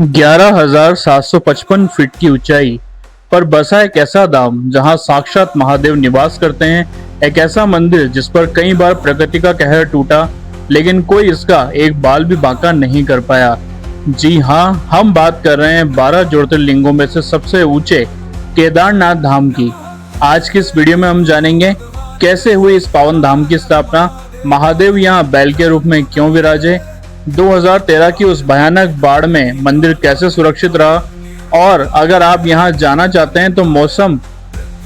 11,755 feet की ऊंचाई पर बसा एक ऐसा धाम जहां साक्षात महादेव निवास करते हैं। एक ऐसा मंदिर जिस पर कई बार प्रकृति का कहर टूटा, लेकिन कोई इसका एक बाल भी बांका नहीं कर पाया। जी हां, हम बात कर रहे हैं 12 ज्योतिर्लिंगों में से सबसे ऊंचे केदारनाथ धाम की। आज की इस वीडियो में हम जानेंगे कैसे हुई इस पावन धाम की स्थापना, महादेव यहाँ बैल के रूप में क्यों विराजे, 2013 की उस भयानक बाढ़ में मंदिर कैसे सुरक्षित रहा, और अगर आप यहाँ जाना चाहते हैं तो मौसम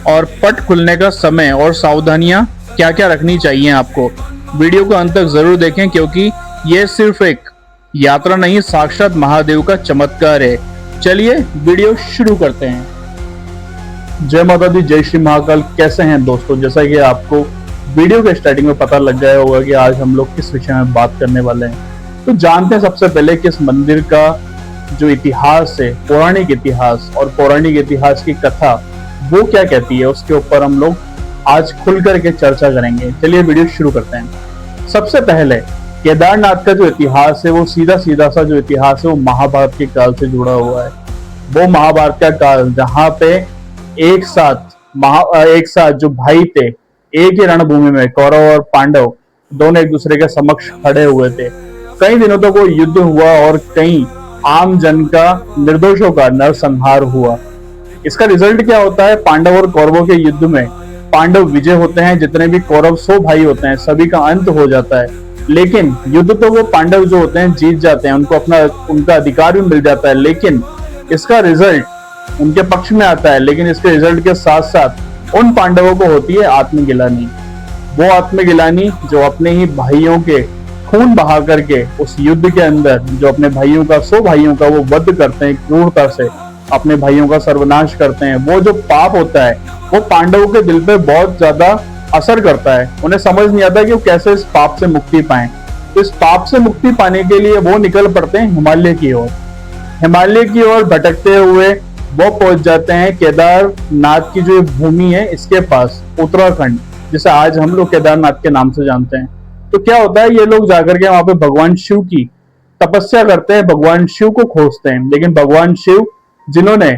और पट खुलने का समय और सावधानियां क्या क्या रखनी चाहिए आपको। वीडियो को अंत तक जरूर देखें क्योंकि ये सिर्फ एक यात्रा नहीं, साक्षात महादेव का चमत्कार है। चलिए वीडियो शुरू करते हैं। जय माता दी, जय श्री महाकाल। कैसे हैं दोस्तों? जैसा कि आपको वीडियो के स्टार्टिंग में पता लग गया होगा कि आज हम लोग किस विषय में बात करने वाले हैं, तो जानते हैं सबसे पहले कि इस मंदिर का जो इतिहास है, पौराणिक इतिहास और पौराणिक इतिहास की कथा वो क्या कहती है, उसके ऊपर हम लोग आज खुल करके चर्चा करेंगे। चलिए वीडियो शुरू करते हैं। सबसे पहले केदारनाथ का जो इतिहास है वो सीधा सीधा सा जो इतिहास है वो महाभारत के काल से जुड़ा हुआ है। वो महाभारत का काल जहाँ पे एक साथ जो भाई थे, एक ही रणभूमि में कौरव और पांडव दोनों एक दूसरे के समक्ष खड़े हुए थे। कई दिनों तक वो युद्ध हुआ और कई आम जन का, निर्दोषों का नरसंहार हुआ। इसका रिजल्ट क्या होता है? पांडव और कौरवों के युद्ध में पांडव विजय होते हैं। जितने भी कौरव 100 भाई होते हैं सभी का अंत हो जाता है। लेकिन युद्ध तो वो पांडव जो होते हैं जीत जाते हैं, उनका अधिकार भी मिल जाता है। लेकिन इसका रिजल्ट उनके पक्ष में आता है। लेकिन इसके रिजल्ट के साथ साथ उन पांडवों को होती है आत्मगिलानी। वो आत्मगिलानी जो अपने ही भाइयों के खून बहा करके उस युद्ध के अंदर जो अपने भाइयों का, 100 भाइयों का वो वध करते हैं, क्रूरता से अपने भाइयों का सर्वनाश करते हैं। वो जो पाप होता है वो पांडवों के दिल पे बहुत ज्यादा असर करता है। उन्हें समझ नहीं आता कि वो कैसे इस पाप से मुक्ति पाएं। तो इस पाप से मुक्ति पाने के लिए वो निकल पड़ते हैं हिमालय की ओर। हिमालय की ओर भटकते हुए वो पहुंच जाते हैं केदारनाथ की जो भूमि है इसके पास, उत्तराखंड, जिसे आज हम लोग केदारनाथ के नाम से जानते हैं। तो क्या होता है, ये लोग जाकर के वहां पे भगवान शिव की तपस्या करते हैं, भगवान शिव को खोजते हैं। लेकिन भगवान शिव जिन्होंने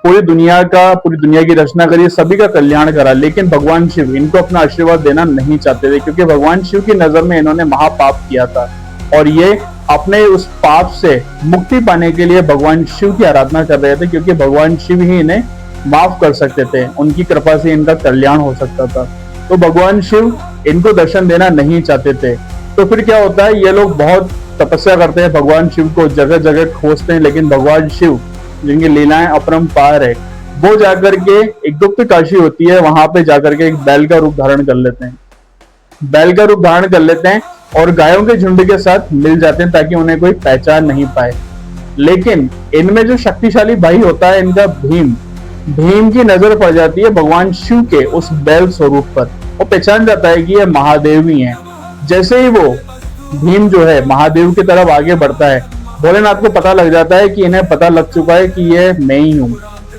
पूरी दुनिया की रचना करी, सभी का कल्याण करा, लेकिन भगवान शिव इनको अपना आशीर्वाद देना नहीं चाहते थे क्योंकि भगवान शिव की नजर में इन्होंने महापाप किया था और ये अपने उस पाप से मुक्ति पाने के लिए भगवान शिव की आराधना कर रहे थे क्योंकि भगवान शिव ही इन्हें माफ कर सकते थे। उनकी कृपा से इनका कल्याण हो सकता था। तो भगवान शिव इनको दर्शन देना नहीं चाहते थे। तो फिर क्या होता है, ये लोग बहुत तपस्या करते हैं, भगवान शिव को जगह जगह खोजते हैं। लेकिन भगवान शिव जिनकी लीलाएं अपरंपार है, वो जाकर के एक गुप्त काशी होती है, वहां पे जाकर के एक बैल का रूप धारण कर लेते हैं। बैल का रूप धारण कर लेते हैं और गायों के झुंड के साथ मिल जाते हैं ताकि उन्हें कोई पहचान नहीं पाए। लेकिन इनमें जो शक्तिशाली भाई होता है इनका भीम की नजर पड़ जाती है भगवान शिव के उस बैल स्वरूप पर। वो पहचान जाता है कि ये महादेव ही हैं। जैसे ही वो भीम जो है महादेव की तरफ आगे बढ़ता है, भोलेनाथ को पता लग जाता है कि इन्हें पता लग चुका है कि ये मैं ही हूँ,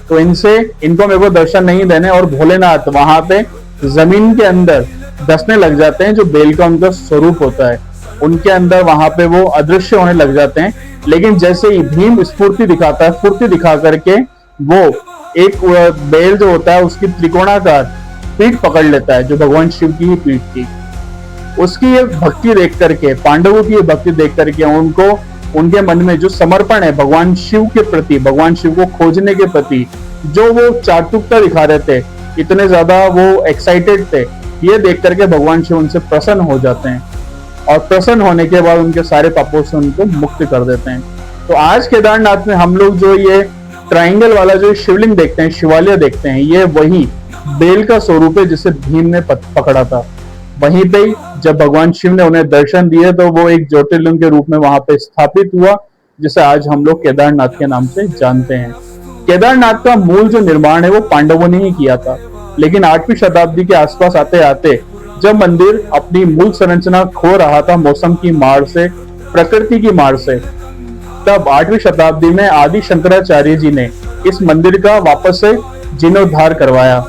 तो इनको मेरे को दर्शन नहीं देने। और भोलेनाथ वहां पे जमीन के अंदर धंसने लग जाते हैं, जो बेल का उनका स्वरूप होता है उनके अंदर वहां पे वो अदृश्य होने लग जाते हैं। लेकिन जैसे ही भीम स्फूर्ति दिखाता है, फुर्ती दिखा करके वो एक बेल जो होता है उसकी त्रिकोणाकार पीठ पकड़ लेता है, जो भगवान शिव की ही पीठ थी। उसकी ये भक्ति देख करके, पांडवों की ये भक्ति देख करके उनके मन में जो समर्पण है भगवान शिव के प्रति, भगवान शिव को खोजने के प्रति, जो वो चातुकता दिखा रहे थे, इतने ज्यादा वो एक्साइटेड थे, ये देख करके भगवान शिव उनसे प्रसन्न हो जाते हैं और प्रसन्न होने के बाद उनके सारे पापों से उनको मुक्त कर देते हैं। तो आज केदारनाथ में हम लोग जो ये ट्राइंगल वाला जो शिवलिंग देखते हैं, शिवालय देखते हैं, ये वही बेल का स्वरूप है जिसे भीम ने पकड़ा था। वहीं पे जब भगवान शिव ने उन्हें दर्शन दिए तो वो एक ज्योतिर्लिंग के रूप में वहां पे स्थापित हुआ, जिसे आज हम लोग केदारनाथ के नाम से जानते हैं। केदारनाथ का मूल जो निर्माण है वो पांडवों ने ही किया था। लेकिन 8वीं शताब्दी के आसपास आते आते जब मंदिर अपनी मूल संरचना खो रहा था मौसम की मार से, प्रकृति की मार से, तब 8वीं शताब्दी में आदि शंकराचार्य जी ने इस मंदिर का वापस से जीर्णोद्धार करवाया।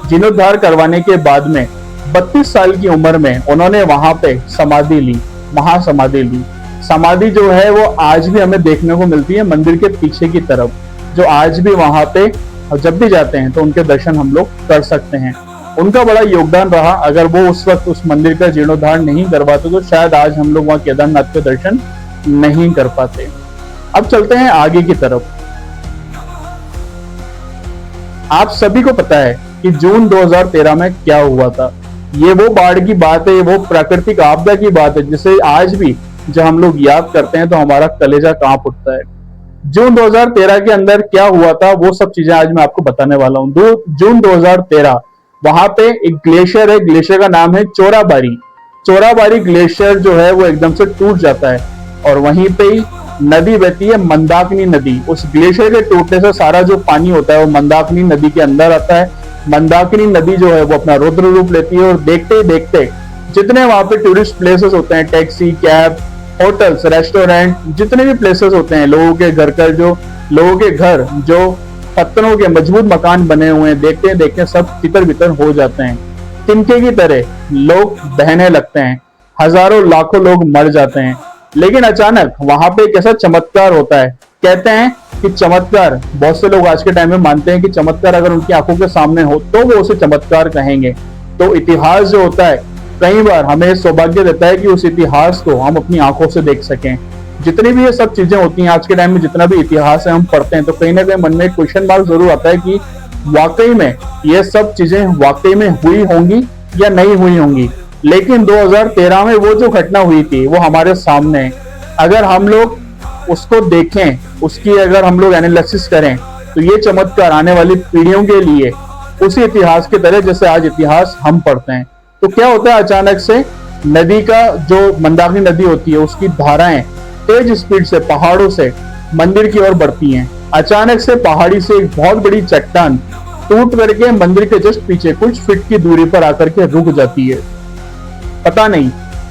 जीर्णोद्धार करवाने के बाद में 32 साल की उम्र में उन्होंने वहां पे समाधि ली, महासमाधि ली। समाधि जो है वो आज भी हमें देखने को मिलती है मंदिर के पीछे की तरफ, जो आज भी वहां पे जब भी जाते हैं तो उनके दर्शन हम लोग कर सकते हैं। उनका बड़ा योगदान रहा, अगर वो उस वक्त उस मंदिर का जीर्णोद्धार नहीं करवाते तो शायद आज हम लोग वहां केदारनाथ के दर्शन नहीं कर पाते। अब चलते हैं आगे की तरफ। आप सभी को पता है कि जून 2013 में क्या हुआ था। ये वो बाढ़ की बात है, वो प्राकृतिक आपदा की बात है जिसे आज भी जब हम लोग याद करते हैं तो हमारा कलेजा कांप उठता है। जून 2013 के अंदर क्या हुआ था वो सब चीजें आज मैं आपको बताने वाला हूँ। जून 2013 वहां पे एक ग्लेशियर है, ग्लेशियर का नाम है चोराबारी। चोराबारी ग्लेशियर जो है वो एकदम से टूट जाता है और वहीं पे ही नदी बहती है, मंदाकिनी नदी। उस ग्लेशियर के टूटने से सारा जो पानी होता है वो मंदाकिनी नदी के अंदर आता है। मंदाकिनी नदी जो है वो अपना रुद्र रूप लेती है और देखते ही देखते जितने वहां पे टूरिस्ट प्लेसेस होते हैं, टैक्सी, कैब, होटल्स, रेस्टोरेंट, जितने भी प्लेसेस होते हैं, लोगों के घर जो पत्थरों के मजबूत मकान बने हुए हैं, देखते देखते सब तितर बितर हो जाते हैं। तिनके की तरह लोग बहने लगते हैं, हजारों लाखों लोग मर जाते हैं। लेकिन अचानक वहां पे एक ऐसा चमत्कार होता है। कहते हैं कि चमत्कार, बहुत से लोग आज के टाइम में मानते हैं कि चमत्कार अगर उनकी आंखों के सामने हो तो वो उसे चमत्कार कहेंगे। तो इतिहास जो होता है कई बार हमें सौभाग्य देता है कि उस इतिहास को हम अपनी आंखों से देख सकें। जितनी भी ये सब चीजें होती हैं आज के टाइम में, जितना भी इतिहास है हम पढ़ते हैं तो कहीं ना कहीं मन में क्वेश्चन मार्क जरूर आता है कि वाकई में ये सब चीजें वाकई में हुई होंगी या नहीं हुई होंगी। लेकिन 2013 में वो जो घटना हुई थी वो हमारे सामने है। अगर हम लोग उसको देखें, उसकी अगर हम लोग एनालिसिस करें तो ये चमत्कार आने वाली पीढ़ियों के लिए उसी इतिहास की तरह जैसे आज इतिहास हम पढ़ते हैं। तो क्या होता है, अचानक से नदी का जो मंदाकिनी नदी होती है उसकी धाराएं तेज स्पीड से पहाड़ों से मंदिर की ओर बढ़ती हैं। अचानक से पहाड़ी से एक बहुत बड़ी चट्टान टूट करके मंदिर के जस्ट पीछे कुछ फीट की दूरी पर आकर के रुक जाती है। पता नहीं,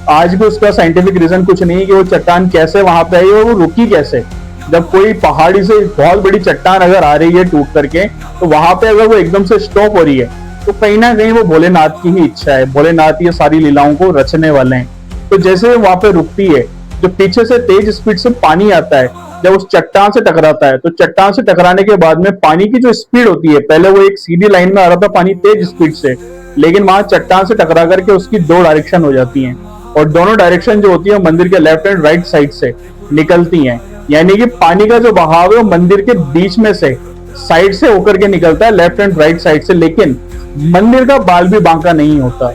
आज भी उसका साइंटिफिक रीजन कुछ नहीं है कि वो चट्टान कैसे वहां पे आई और वो रुकी कैसे। जब कोई पहाड़ी से बहुत बड़ी चट्टान अगर आ रही है टूट करके तो वहां पे अगर वो एकदम से स्टॉप हो रही है तो कहीं ना कहीं वो भोलेनाथ की ही इच्छा है। भोलेनाथ ये सारी लीलाओं को रचने वाले हैं। तो जैसे वहां पे रुकती है, जो पीछे से तेज स्पीड से पानी आता है, जब उस चट्टान से टकराता है तो चट्टान से टकराने के बाद में पानी की जो स्पीड होती है, पहले वो एक सीधी लाइन में आ रहा था पानी तेज स्पीड से, लेकिन वहां चट्टान से टकरा करके उसकी दो डायरेक्शन हो जाती हैं और दोनों डायरेक्शन जो होती है मंदिर के लेफ्ट एंड राइट साइड से निकलती हैं। यानी कि पानी का जो बहाव है वो मंदिर के बीच में से साइड से होकर के निकलता है, लेफ्ट एंड राइट साइड से, लेकिन मंदिर का बाल भी बांका नहीं होता।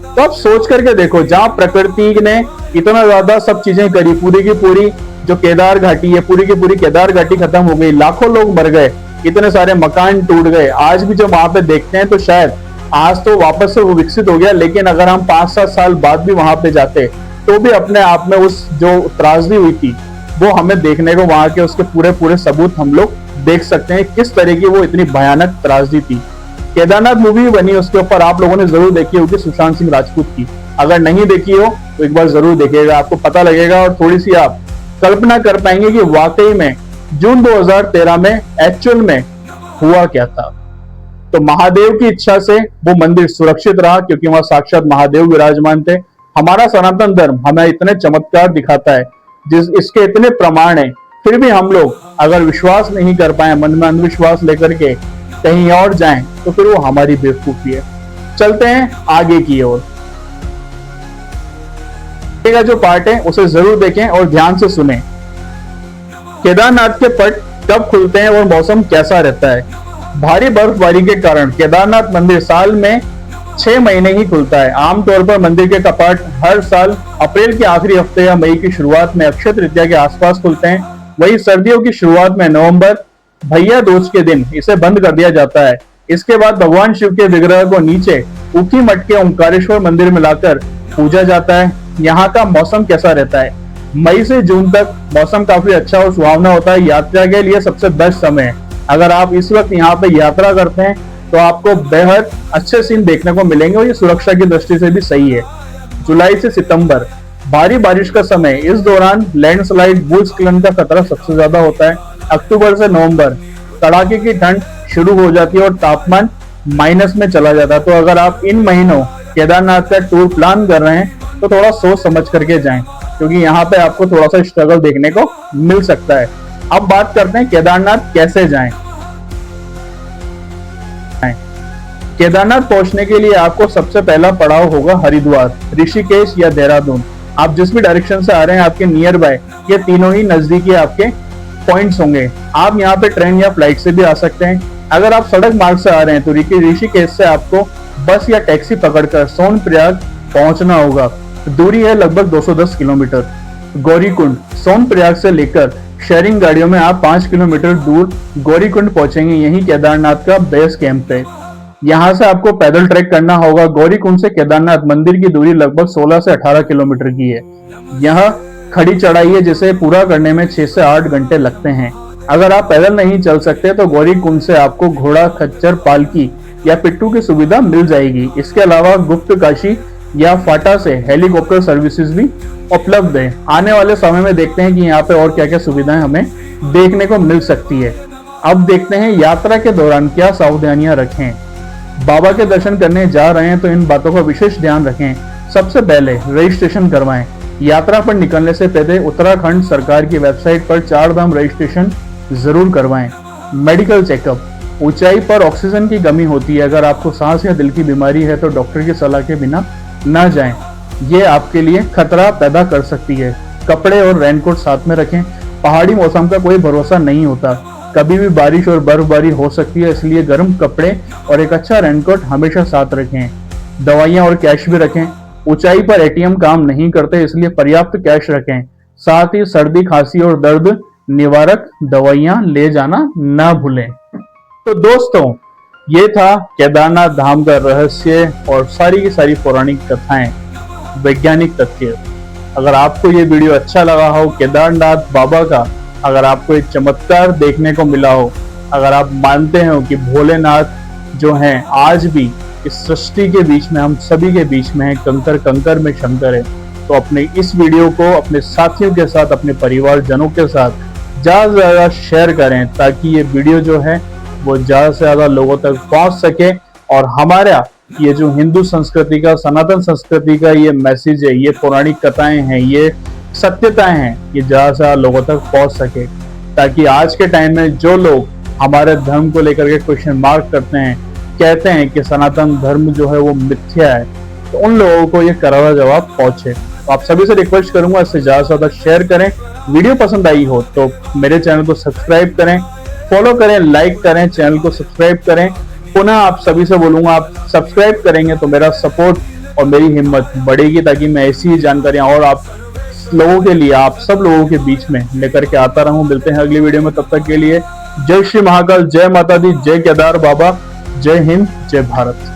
तो आप सोच करके देखो, जहां प्रकृति ने इतना ज्यादा सब चीजें करी, पूरी की पूरी जो केदार घाटी है, पूरी की पूरी केदार घाटी खत्म हो गई, लाखों लोग मर गए, इतने सारे मकान टूट गए। आज भी जब वहां पे देखते हैं तो शायद आज तो वापस से वो विकसित हो गया, लेकिन अगर हम 5-7 साल बाद भी वहां पे जाते तो भी अपने आप में उस जो त्रासदी हुई थी वो हमें देखने को, वहां के उसके पूरे पूरे सबूत हम लोग देख सकते हैं किस तरह की वो इतनी भयानक त्रासदी थी। केदारनाथ मूवी बनी, उसके ऊपर आप लोगों ने जरूर देखी होगी, सुशांत सिंह राजपूत की। अगर नहीं देखी हो तो एक बार जरूर देखिएगा, आपको पता लगेगा और थोड़ी सी आप कल्पना कर पाएंगे कि वाकई में जून 2013 में एक्चुअल में हुआ क्या था। तो महादेव की इच्छा से वो मंदिर सुरक्षित रहा क्योंकि वहां साक्षात महादेव विराजमान थे। हमारा सनातन धर्म हमें इतने चमत्कार दिखाता है, इसके इतने प्रमाण है, फिर भी हम लोग अगर विश्वास नहीं कर पाए, मन में अंधविश्वास लेकर के कहीं और जाएं तो फिर वो हमारी बेवकूफी है। चलते हैं आगे की ओर। का जो पार्ट है उसे जरूर देखें और ध्यान से सुने। केदारनाथ के पट कब खुलते हैं और मौसम कैसा रहता है। भारी बर्फबारी के कारण केदारनाथ मंदिर साल में 6 महीने ही खुलता है। आमतौर पर मंदिर के कपाट हर साल अप्रैल के आखिरी हफ्ते या मई की शुरुआत में अक्षय तृतीया के आसपास खुलते हैं। वही सर्दियों की शुरुआत में नवंबर भैया दूज के दिन इसे बंद कर दिया जाता है। इसके बाद भगवान शिव के विग्रह को नीचे ऊखी मठ के ओंकारेश्वर मंदिर में लाकर पूजा जाता है। यहाँ का मौसम कैसा रहता है। मई से जून तक मौसम काफी अच्छा और सुहावना होता है। यात्रा के लिए सबसे बेस्ट समय है। अगर आप इस वक्त यहाँ पे यात्रा करते हैं तो आपको बेहद अच्छे सीन देखने को मिलेंगे और ये सुरक्षा की दृष्टि से भी सही है। जुलाई से सितंबर भारी बारिश का समय, इस दौरान लैंडस्लाइड, भूस्खलन का खतरा सबसे ज्यादा होता है। अक्टूबर से नवंबर कड़ाके की ठंड शुरू हो जाती है और तापमान माइनस में चला जाता है। तो अगर आप इन महीनों केदारनाथ का टूर प्लान कर रहे हैं तो थोड़ा सोच समझ करके जाएं। क्योंकि यहाँ पे आपको थोड़ा सा स्ट्रगल देखने को मिल सकता है। अब बात करते हैं केदारनाथ कैसे जाएं। केदारनाथ पहुंचने के लिए आपको सबसे पहला पड़ाव होगा हरिद्वार, ऋषिकेश या देहरादून। आप जिस भी डायरेक्शन से आ रहे हैं आपके नियर बाय ये तीनों ही नजदीकी आपके पॉइंट्स होंगे। आप यहाँ पे ट्रेन या फ्लाइट से भी आ सकते हैं। अगर आप सड़क मार्ग से आ रहे हैं तो ऋषिकेश से आपको बस या टैक्सी पकड़कर सोनप्रयाग पहुंचना होगा। दूरी है लगभग 210 किलोमीटर। गौरीकुंड, सोनप्रयाग से लेकर शेयरिंग गाड़ियों में आप 5 किलोमीटर दूर गौरीकुंड पहुंचेंगे। यही केदारनाथ का बेस कैंप है। यहाँ से आपको पैदल ट्रैक करना होगा। गौरीकुंड से केदारनाथ मंदिर की दूरी लगभग 16 से 18 किलोमीटर की है। यह खड़ी चढ़ाई है जिसे पूरा करने में 6 से 8 घंटे लगते हैं। अगर आप पैदल नहीं चल सकते तो गौरीकुंड से आपको घोड़ा, खच्चर, पालकी या पिट्ठू की सुविधा मिल जाएगी। इसके अलावा गुप्त काशी या फाटा से हेलीकॉप्टर सर्विसेज भी उपलब्ध है। आने वाले समय में देखते हैं कि यहाँ पे और क्या क्या सुविधाएं हमें देखने को मिल सकती है। अब देखते हैं यात्रा के दौरान क्या सावधानियां रखें। बाबा के दर्शन करने जा रहे हैं तो इन बातों का विशेष ध्यान रखें। सबसे पहले रजिस्ट्रेशन करवाएं। यात्रा पर निकलने से पहले उत्तराखंड सरकार की वेबसाइट पर 4 धाम रजिस्ट्रेशन जरूर करवाएं। मेडिकल चेकअप, ऊंचाई पर ऑक्सीजन की कमी होती है। अगर आपको सांस या दिल की बीमारी है तो डॉक्टर की सलाह के बिना न जाएं, ये आपके लिए खतरा पैदा कर सकती है। कपड़े और रेनकोट साथ में रखें। पहाड़ी मौसम का कोई भरोसा नहीं होता, कभी भी बारिश और बर्फबारी हो सकती है, इसलिए गर्म कपड़े और एक अच्छा रेनकोट हमेशा साथ रखें। दवाइयां और कैश भी रखें। ऊंचाई पर एटीएम काम नहीं करते, इसलिए पर्याप्त कैश रखें। साथ ही सर्दी, खांसी और दर्द निवारक दवाइयां ले जाना ना भूलें। तो दोस्तों, ये था केदारनाथ धाम का रहस्य और सारी की सारी पौराणिक कथाएं, वैज्ञानिक तथ्य। अगर आपको ये वीडियो अच्छा लगा हो, केदारनाथ बाबा का अगर आपको एक चमत्कार देखने को मिला हो, अगर आप मानते हो कि भोलेनाथ जो हैं आज भी इस सृष्टि के बीच में, हम सभी के बीच में है, कंकर कंकर में शंकर है, तो अपने इस वीडियो को अपने साथियों के साथ, अपने परिवारजनों के साथ ज्यादा से ज्यादा शेयर करें, ताकि ये वीडियो जो है वो ज्यादा से ज्यादा लोगों तक पहुंच सके और हमारा ये जो हिंदू संस्कृति का, सनातन संस्कृति का ये मैसेज है, ये पौराणिक कथाएं हैं, ये सत्यताएं हैं, ये ज्यादा से ज्यादा लोगों तक पहुंच सके, ताकि आज के टाइम में जो लोग हमारे धर्म को लेकर के क्वेश्चन मार्क करते हैं, कहते हैं कि सनातन धर्म जो है वो मिथ्या है, तो उन लोगों को ये करारा जवाब पहुंचे। तो आप सभी से रिक्वेस्ट करूंगा इससे ज्यादा से ज्यादा शेयर करें। वीडियो पसंद आई हो तो मेरे चैनल को सब्सक्राइब करें, फॉलो करें, लाइक करें, चैनल को सब्सक्राइब करें। पुनः आप सभी से बोलूंगा, आप सब्सक्राइब करेंगे तो मेरा सपोर्ट और मेरी हिम्मत बढ़ेगी, ताकि मैं ऐसी ही जानकारियां और आप लोगों के लिए, आप सब लोगों के बीच में लेकर के आता रहूं। मिलते हैं अगली वीडियो में, तब तक के लिए जय श्री महाकाल, जय माता दी, जय केदार बाबा, जय हिंद, जय भारत।